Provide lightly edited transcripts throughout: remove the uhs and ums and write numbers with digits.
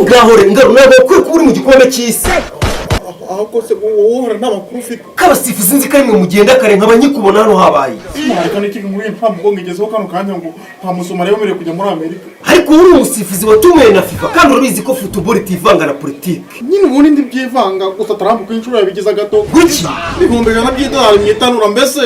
ngahore ngaruna bakwe kuri mu gikombe cy'isi ahubwo se wowe nta makuru ufite kabasifuzi nzi kari mu mugenda kare nk'abanyikubona hano habaye ariko n'iki muri mpamvu ngezeho kano kanya ngo pamusoma rero mere kujya muri Amerika ariko uri umusifuzi watumiwe na FIFA kandi urabizi ko football itivanga na politiki nyine ubundi ndi byivanga gusa Trump ko inshuro yabigize gato guki ibihumbi ijana by'idolari mu itanura mbese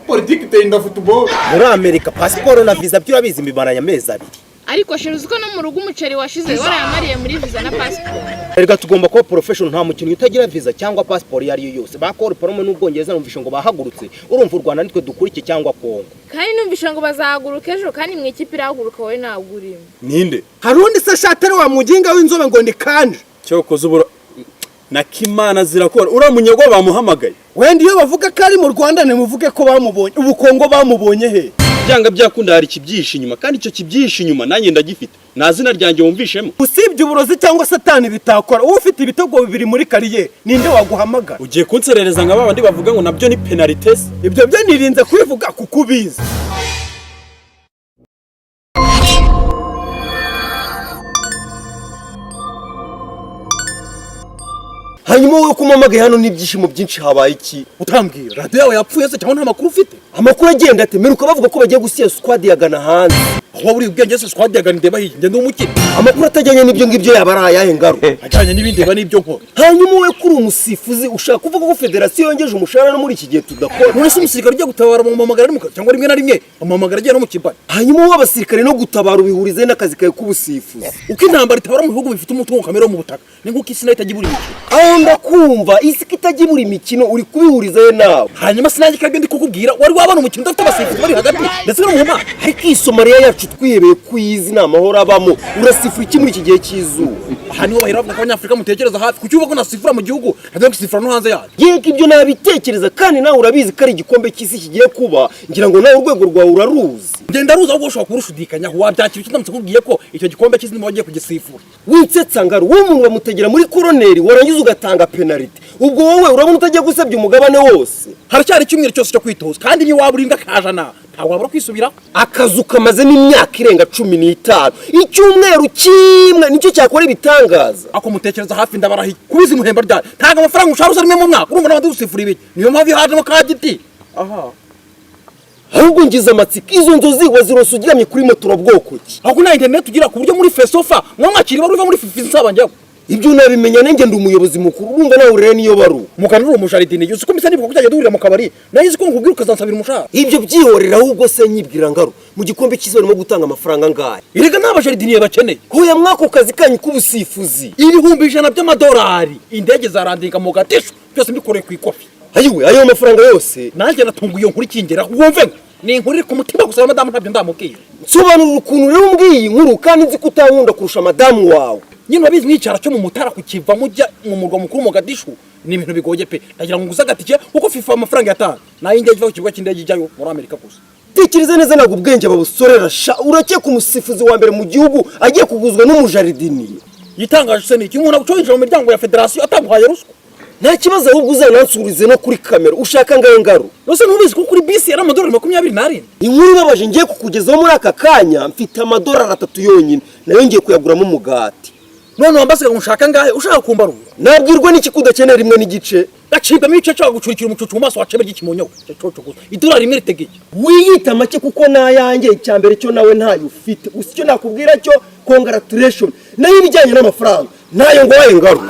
politiki itenda football muri Amerika pasiporo na visa by'urabizi imibara ya mezi abiri ariko sheruzi ko no mu rugo umuceri washize warayamariye muri visa na passport. Erega tugomba kuba professional nta mukinyi utagira visa cyangwa passport yari yo yose. Bakora porome n'ubwongereza numvisha ngo bahagurutse. Urumva u Rwanda nitwe dukurike cyangwa Kongo. Kandi numvisha ngo bazahaguruka ejo kandi mu ikipe irahaguruka wowe nagurimo. Ninde? Harundi se shatare wa muginga w'inzobe ngo ni kanje. Cyokoze ubura na Kimana zirakora uramunyego bamuhamagaye. Wende iyo bavuga ko ari mu Rwanda ne muvuge ko bamubonye. Ubu Kongo bamubonye he? Byanga byakunda hari kibyisha inyuma kandi icyo kibyisha inyuma nanjye ndagifite. Nazina ryanjye wumvishemo. Usibye uburozi cyangwa satani bitakora. Uwo ufite ibitego bibiri muri kariye ninde waguhamagara? Ugiye kunserereza nka babandi bavuga ngo nabyo ni penalties. Ibyo byo nirinze kubivuga kukubiza. hanyuma wowe kumamagaye hano n'ibyishimo byinshi habaye iki Utambwira radio yawe yapfuye se cyangwa nta makuru ufite? Amakuru agenda ate meruka bavuga ko bagiye gusiya squad yagana hanze aho buri ubwenge se squad yagana ndeba hiye ngende umukire. Amakuru atajyanye n'ibyo ngibyo yaba ari ayahe ngaro ajyanye n'ibindi ndeba n'ibyo nkora. Hanyuma wowe kuri umusifuzi ushaka kuvuga ko federation yongeje umushahara no muri iki gihe tudakora none se umusirikare ugiye gutabara mu mamagara ari mu kazi cyangwa rimwe na rimwe amamagara agiye no mu kibari. Hanyuma wowe abasirikare no gutabara ubihurize n'akazi kawe k'ubusifuzi uko intambara itabara mu bihugu bifite umutungo kamera mu butaka ni nguko isi nayo itajya ibura imikino. aho ndakumva isi kitajya ibura imikino uri kubihurizayo nawe. Hanyuma sinajye kandi ndi kukubwira wari wabana umukino udafite abasifuzi bari hagati ndetse no mu mpande. Ariko iyi Somalia yacu twihebeye kuyizi n'amahoro abamo urasifura iki muri iki gihe cy'izuba. Aha niho bahera bavuga ko Abanyafurika mutekereza hafi kuki uvuga ko nasifura mu gihugu ntabwo gusifura no hanze yayo. Yego ibyo nabitekereza kandi nawe urabizi ko ari igikombe cy'isi kigiye kuba ngira ngo nawe urwego rwawe uraruzi. Ngenda ruza ahubwo ushobora kurushudikanya wabyakira icyo ndamutse kubwiye ko icyo gikombe cy'isi niba wagiye kugisifura. Witsetsa ngaro wowe umuntu bamutegera muri koroneri warangiza ugatanga penalty. Ubwo wowe urabona utagiye gusebya umugabane wose. Haracyari icyumweru cyose cyo kwitoza kandi ni waba urinda kajana nta wabura kwisubira. Akazu kamaze n'imyaka irenga 15 icyumweru kimwe nicyo cyakora ibitangaza. Ako mutekereza hafi ndabarahi kubizi muhemba ryari ntaga amafaranga usharuza rimwe mu mwaka urumva n'abandi gusifura ibiki niyo mpamvu hajemo kaditi. Aha ahubwo ngize amatsiko izo nzozi wazirose ugiramye kuri moto urabwoko ki ahubwo na internet ugira ku buryo muri fesofa mwamwakiri baruva muri fifi nsaba njyaho ibyo nabimenya nenge ndi umuyobozi mukuru urumva nawe rero niyo baru mukana uri umujaridini yuko komisa nibuka kujya durira mu kabari nayizi ko nkubwira ukazansabira umushahara ibyo byihorera ahubwo se nyibwira ngaro mu gikombe cy'isi barimo gutanga amafaranga ngahe irega n'abajaridini bakeneye hoya mwako kazi kanyu k'ubusifuzi ibihumbi 100 by'amadolari indege zarandinga mu gatisho byose mbikoreye ku ikofi ayiwe ayo mafaranga yose nanjye natunguye nkuri kingera wumve ni inkuru ku mutima gusa madamu ntabyo ndamubwira nsobanura ukuntu rero umbwiye inkuru kandi nzi ko utankunda kurusha madamu wawe nyine wabizi mwicara cyo mu mutara kukiva mujya mu murwa mukuru Mogadishu ni ibintu bigoye pe ndagira ngo nguzagatike kuko FIFA amafaranga yatanga nayo indege iva ku kibuga cy'indege ijyayo muri Amerika gusa. Tekereza neza nagwo ubwenge babusorera sha urake ku musifuzi wa mbere mu gihugu agiye kuguzwa n'umujaridini yitangaje se niki umuntu agucoyinjira mu miryango ya federation ataguhaye ruswa. Nta kibazo ahubwo uzanansurize no kuri kamera ushaka ngaye ngaro nose ntubizi ko kuri bisi yari amadolari 27. Inkuru babaje ngiye kukugezaho muri aka kanya mfite amadolari 3 yonyine nayo ngiye kuyaguramo umugati none wambasiga umushaka ngahe ushaka kumbarura nabwirwa n'iki kudakenera rimwe n'igice gacibwa mu ice cyo gucurikira umucucu mu maso wacebe ry'ikimonyo cyo gusa idolari rimwe ritegeye wiyita make kuko nayange icyambere cyo nawe ntayo ufite usicyo nakubwira cyo congratulation nayo ibijyanye n'amafaranga nayo ngo waye ngaro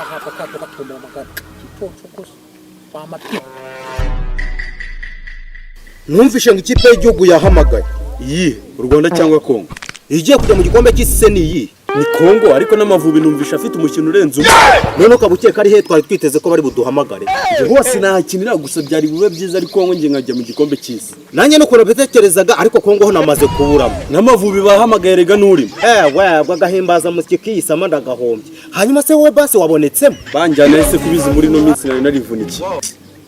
numvishe ngo ikipe y'igihugu yahamagaye iyi u Rwanda cyangwa Kongo igiye kujya mu gikombe cy'isi ni iyi ni Kongo ariko n'Amavubi numvisha afite umukino urenze umwe none ukabukeka ari he twari twiteze ko bari buduhamagare nje hose nahakinira gusa byari bibe byiza ari Kongo nge nkajya mu gikombe cy'isi nanjye no kunabetekerezaga ariko Kongo ho namaze kuburamo n'Amavubi bahamagaye rega n'urimo we agahimbaza musiki kiyisama ndagahombye hanyuma se wowe base wabonetsemo banjyana ese kubizi muri no minsi nari narivunikiye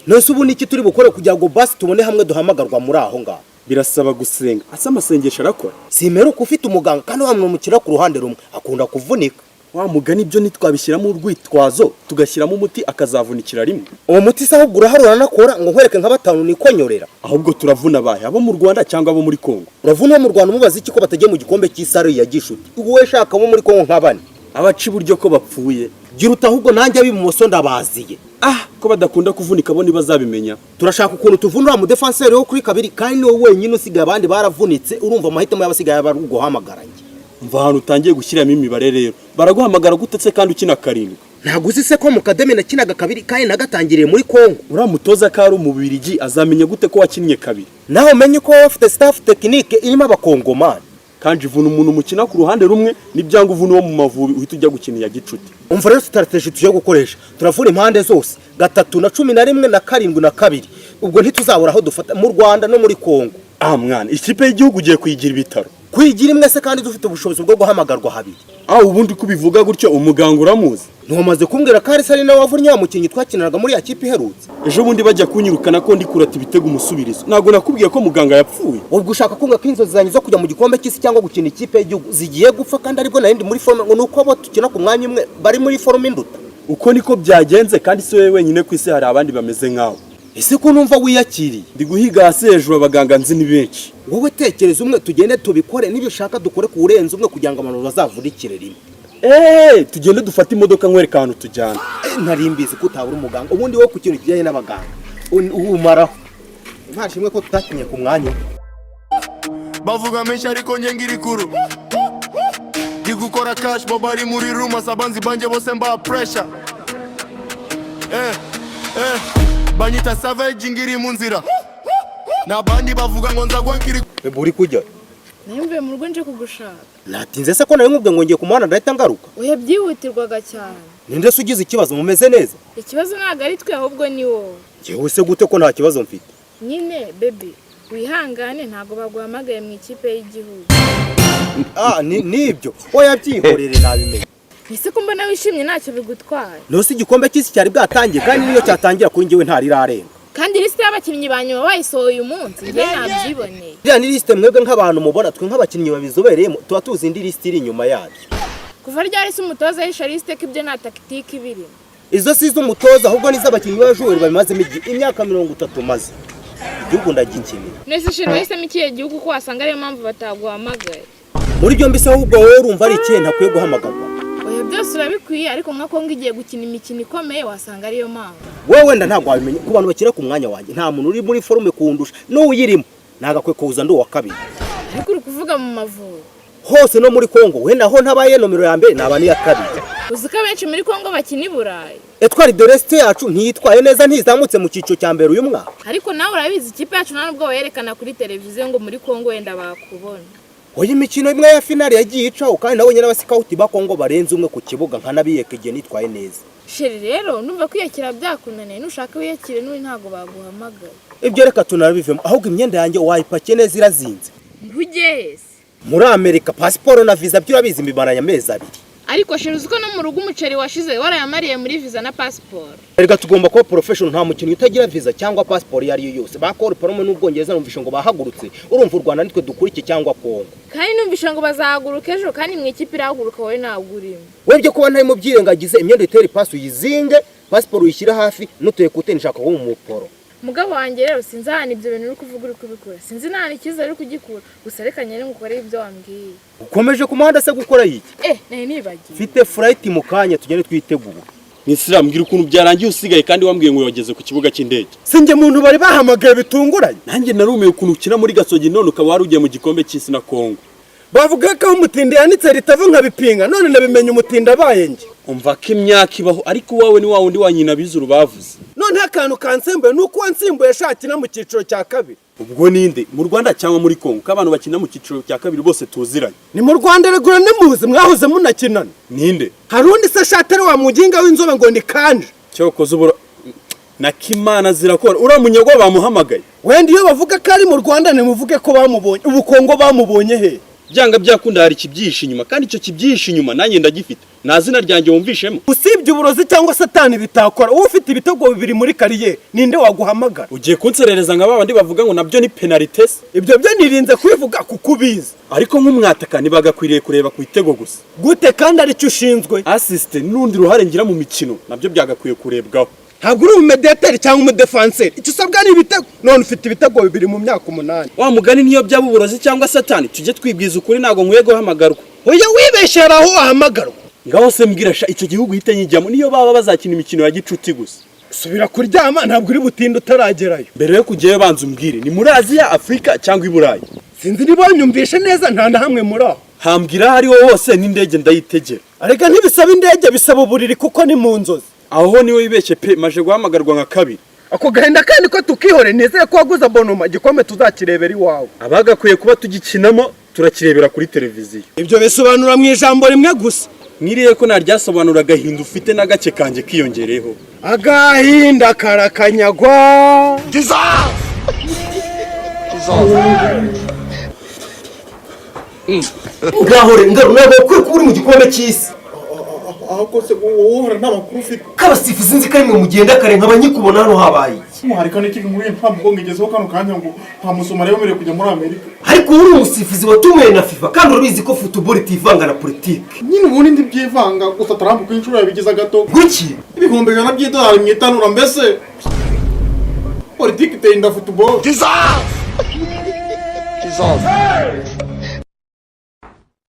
nose ubu niki turi bukore kugira ngo base tubone hamwe duhamagarwa muri aho ngaho birasaba gusenga asa amasengesho arakora simeruka ufite umuganga kandi wamwumukira ku ruhande rumwe akunda kuvunika wa mugani ibyo nitwabishyiramo urwitwazo tugashyiramo umuti akazavunikira rimwe. uwo muti se ahubwo urahari uranakora ngo nkwereke nka batanu nikonyorera. Ahubwo turavuna abahe, abo mu Rwanda cyangwa abo muri Kongo? uravuna mu Rwanda umubaza iki ko batagiye mu gikombe cy'isare ya Gishuti, wowe shaka abo muri Kongo nk'abane abaci buryo ko bapfuye. gira uta ahubwo nanjye ab'ibumoso ndabaziye. Ko badakunda kuvunika bo ntibazabimenya. turashaka ukuntu tuvunura mu defenseur wo kuri kabiri kandi niwe wenyine usigaye abandi baravunitse, urumva amahitamo y'abasigaye bari guhamagaranye. Mva ahantu utangiye gushyiramo imibare rero, baraguhamagara gutetse kandi ukina karindwi. ntabwo uzi se ko mu kademe nakinaga kabiri kandi nagatangiriye muri Kongo. Uramutoza ko ari umubirigi azamenye gute ko wakinnye kabiri? naho umenye ko bafite staff technique irimo abakongomani. Kandi ivuna umuntu mukina ku ruhande rumwe n'ibyanga uvuna uwo mu Mavubi uhita ujya gukina ya Gicuti. umva rero strategy tuje gukoresha, turavura impande zose 3 na 11 na 7 na 2. ubwo ntituzabura aho dufata mu Rwanda no muri Kongo. Mwana, ikipe y'igihugu ugiye kuyigira ibitaro. Kwigira imwe se kandi dufite ubushobozi bwo guhamagarwa habiri. Ubundi kubivuga gutyo umuganga uramuzi. Ntumaze kumbwira ko ari sari na wavunnye amukinyi twakiniraga muri ya kipe iherutse. Ejo bundi bajya kunyirukana ko ndi kurata ibitego umusubirizo. Ntago nakubwiye ko muganga yapfuye. Ubwo ushaka kunga ko inzozi zanyu zo kujya mu gikombe cy'isi cyangwa gukina ikipe y'igihugu zigiye gupfa kandi aribwo narindi muri forme ngo nuko abo tukina ku mwanya umwe bari muri forme induta. Uko niko byagenze kandi si wewe wenyine ku isi hari abandi bameze nkawe. Ese ko numva wiyakiriye? Ndi guhiga hasi hejuru abaganga nzi ni benshi. Wowe tekereza umwe tugende tubikore n'ibyo ushaka dukore ku urenze umwe kugira ngo abantu bazavurikire rimwe. Tugende dufata imodoka nkwereka ahantu tujyana. Narimbizi ko utabura umuganga ubundi wo ku kintu kijyanye n'abaganga umaraho ntashimwe ko tutakinye ku mwanya. Bavuga menshi ariko nge ngiri kuru ndi gukora cash bo bari muri room asabanzi banje bose mba pressure banyita savage ngiri mu nzira nabandi bavuga ngo nzagwa ngiri buri kujya Nimve mu rugo nje kugushaka. natinze se ko nawe nkubwe ngo ngiye ku muhanda ndahita ngaruka. Oya byihutirwaga cyane. Ninde se ugize ikibazo mumeze neza? Ikibazo ntago ari twe ahubwo ni wowe. Jewe se gute ko nta kibazo mfite? Nyine baby wihangane ntago baguhamagaye mu ikipe y'igihugu. Nibyo oya byihorere nabimenye. Ese ko mbona wishimye ntacyo bigutwaye. No si igikombe cy'isi cyari bwatangiye kandi niyo cyatangira kuri njyewe ntari rarenga. Kandi liste y'abakinnyi banyuma bayisohoye umunsi ngiye nabyiboneye. Iriya ni liste mwebwe nk'abantu mubona twe nk'abakinnyi babizobereyemo tuba tuzi indi liste iri inyuma yabyo. Kuva ryari se umutoza yisha liste ko ibyo nta tactique ibiri. Izo si iz'umutoza ahubwo ni iz'abakinnyi b'abajoueur babimazemo imyaka 30 maze. Igihugu ndagikinira. Nese shiro wese mikiye gihugu ko wasanga ariyo mpamvu bataguhamagaye. Muri byo mbise ahubwo wowe urumva ari ikintu ntakwiye guhamagarwa. Oya byose urabikwiye ariko nka Kongo igiye gukina imikino ikomeye wasanga ariyo mpamvu. Wowe wenda ntabwo wabimenye ku bantu bakira ku mwanya wanjye nta muntu uri muri forume kundusha no uyirimo nagakwe kuza ndo wa kabiri. Ariko uri kuvuga mu Mavubi. Hose no muri Kongo wenda ho ntabaye nomero ya mbere nabani ya kabiri. Uzika benshi muri Kongo bakina Burayi. Etwari de l'Est yacu ntiyitwaye neza ntizamutse mu ciciro cya mbere uyu mwaka. Ariko nawe urabizi ikipe yacu ntabwo yerekana kuri televiziyo ngo muri Kongo wenda bakubona. Oya imikino imwe ya finale yagiye icaho kandi nawe nyine abasikauti ba Kongo barenze umwe ku kibuga nkanabiyekeje nitwaye neza. Sheri rero numva kwiyakira byakunaniye nushaka wiyakire n'uri ntago baguhamagaye. Ibyo reka tunarabivemo ahubwo imyenda yanjye wayipake neza irazinze. Ntugeze. Muri Amerika passport na visa byurabizi imibara ya mezi abiri. Ariko sheri uziko no mu rugo umuceri washize warayamariye muri visa na passport. Erega tugomba kuba professional nta mukinyi utagira visa cyangwa passport yari yo yose. Bakora porome n'ubwongereza numvishe ngo bahagurutse. Urumva u Rwanda nitwe dukurike cyangwa Kongo. Kandi numvishe ngo bazahaguruka ejo kandi mu ikipe irahaguruka wowe ntabwo urimo. Webye kuba ntari mu byirengagize imyenda itera pass uyizinge passport uyishyira hafi nutuye kuteni nshaka wo mu muporo. Mugabo wanjye rero sinzahana ibyo bintu uri kuvuga uri kubikora. Sinzi nta n'ikiza uri kugikura. Gusa reka nyene ngukore ibyo wambwiye. Ukomeje ku muhanda se gukora yiki? Naye nibagiye. Mfite flight mu kanya tugende twitegura. Nisira mbwira ukuntu byarangiye usigaye kandi wambwiye ngo wageze ku kibuga cy'indege. Singe muntu bari bahamagaye bitunguranye. Nanjye narumiye ukuntu ukina muri Gasogi none ukaba warugiye mu gikombe cy'isi na Kongo. Bavuga ko umutinde yanitse ritavu nkabipinga none nabimenye umutinde abaye nge. Umva ko imyaka ibaho ariko wawe ni wundi wanyina bizuru bavuze. None akantu kansembuye nuko wansimbuye shakina mu ciciro cya kabiri. Ubwo ninde mu Rwanda cyangwa muri Kongo k'abantu bakina mu ciciro cya kabiri bose tuziranye. Ni mu Rwanda regura nemuzi mwahoze munakinana. Ninde? Harundi se shatere wa muginga w'inzobe ngo ni kanje. Cyokoze ubura na Kimana zirakora uramunyagwa bamuhamagaye. Wenda iyo bavuga ko ari mu Rwanda ne muvuge ko bamubonye ubu Kongo bamubonye he. byanga byakunda hari ikibyihishe inyuma kandi icyo kibyihishe inyuma nanjye ndagifite nta zina ryanjye wumvishemo. usibye uburozi cyangwa satani bitakora wowe ufite ibitego bibiri muri kariyeri ninde waguhamagara? Ugiye kunserereza nka babandi bavuga ngo nabyo ni penalite se? ibyo byo nirinze kubivuga kuko ubizi. Ariko nk'umwataka ntibagakwiriye kureba ku itego gusa. Gute kandi aricyo ushinzwe? Assist n'undi ruhare ngira mu mikino nabyo byagakwiye kurebwaho. Ntabwo uri umumediateri cyangwa umudefanseri, icyo usabwa ni ibitego. None ufite ibitego bibiri mu myaka 8. Wa mugani niyo byaba uburozi cyangwa satani tujye twibwiza ukuri ntago nkwiye guhamagarwa. Oya wibeshera aho wahamagarwa. Ngaho se mbwira sha icyo gihugu hite nyijyamo niyo baba bazakina imikino ya gicuti gusa. Subira kuryama ntabwo uri butinde utaragerayo. Mbere yo kujyayo banza umbwire ni muri Aziya, Afrika cyangwa i Burayi? Sinzi niba nyumvishe neza nta na hamwe muri aho. Hambwira hariho hose n'indege ndayitegera. Arega ntibisaba indege bisaba uburiri kuko ni mu nzozi. Aho niwe wibeshye pe maje guhamagarwa nka kabiri. Ako gahinda kandi ko tukihore nizeye ko waguza bonoma gikombe tuzakirebera iwawe. Abagakwiye kuba tugikinamo turakirebera kuri televiziyo. Ibyo bisobanura mu ijambo rimwe gusa. Mwiriye ko naryasobanura agahinda ufite n'agace kanje kiyongereho. Agahinda karakanyagwa. Ngahore ngarunabo kuri kuri mu gikombe cy'isi. aho kose wowe nta makuru ufite. Kabasifuzi nzi kari mu mugenda kare nkabanyikubona hano habaye. Muharika n'iki muri mpamvu ngezeho kano kanya ngo nta musoma rero mere kujya muri Amerika. Ariko uri umusifuzi watumiwe na FIFA kandi urabizi ko football itivanga na politiki. Nyine ubundi ndi byivanga gusa Trump ku inshuro yabigize gato. Guki? Ibihumbi ijana by'idolari mu itanura mbese. Politiki iteye inda football. Jesus!